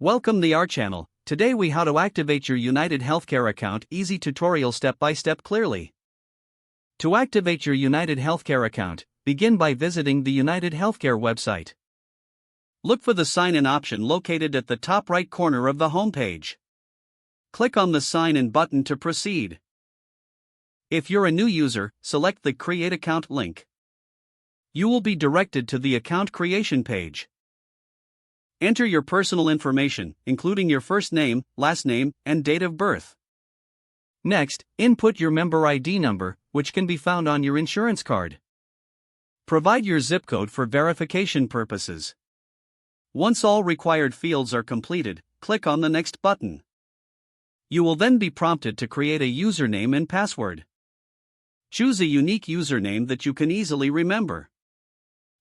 Welcome to our channel. Today we how to activate your UnitedHealthcare account. Easy tutorial step by step clearly. To activate your UnitedHealthcare account, begin by visiting the UnitedHealthcare website. Look for the sign in option located at the top right corner of the homepage. Click on the sign in button to proceed. If you're a new user, select the Create Account link. You will be directed to the account creation page. Enter your personal information, including your first name, last name, and date of birth. Next, input your member ID number, which can be found on your insurance card. Provide your zip code for verification purposes. Once all required fields are completed, click on the Next button. You will then be prompted to create a username and password. Choose a unique username that you can easily remember.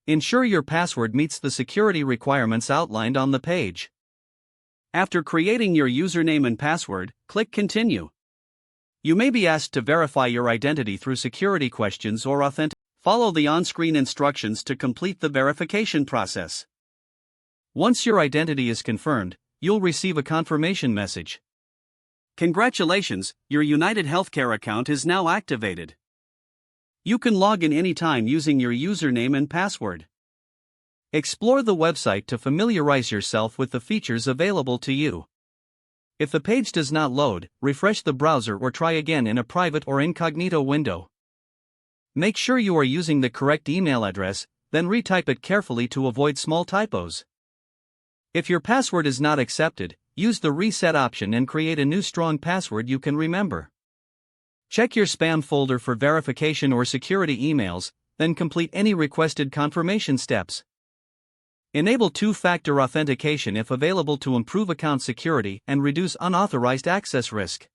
Ensure your password meets the security requirements outlined on the page. After creating your username and password, click Continue. You may be asked to verify your identity through security questions or authenticate. Follow the on-screen instructions to complete the verification process. Once your identity is confirmed, you'll receive a confirmation message. Congratulations, your UnitedHealthcare account is now activated. You can log in anytime using your username and password. Explore the website to familiarize yourself with the features available to you. If the page does not load, refresh the browser or try again in a private or incognito window. Make sure you are using the correct email address, then retype it carefully to avoid small typos. If your password is not accepted, use the reset option and create a new strong password you can remember. Check your spam folder for verification or security emails, then complete any requested confirmation steps. Enable two-factor authentication if available to improve account security and reduce unauthorized access risk.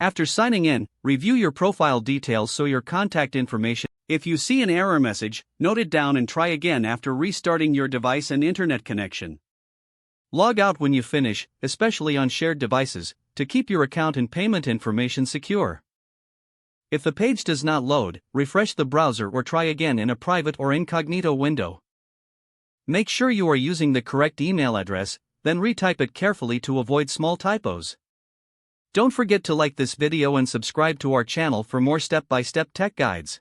After signing in, review your profile details so your contact information. If you see an error message, note it down and try again after restarting your device and internet connection. Log out when you finish, especially on shared devices, to keep your account and payment information secure. If the page does not load, refresh the browser or try again in a private or incognito window. Make sure you are using the correct email address, then retype it carefully to avoid small typos. Don't forget to like this video and subscribe to our channel for more step-by-step tech guides.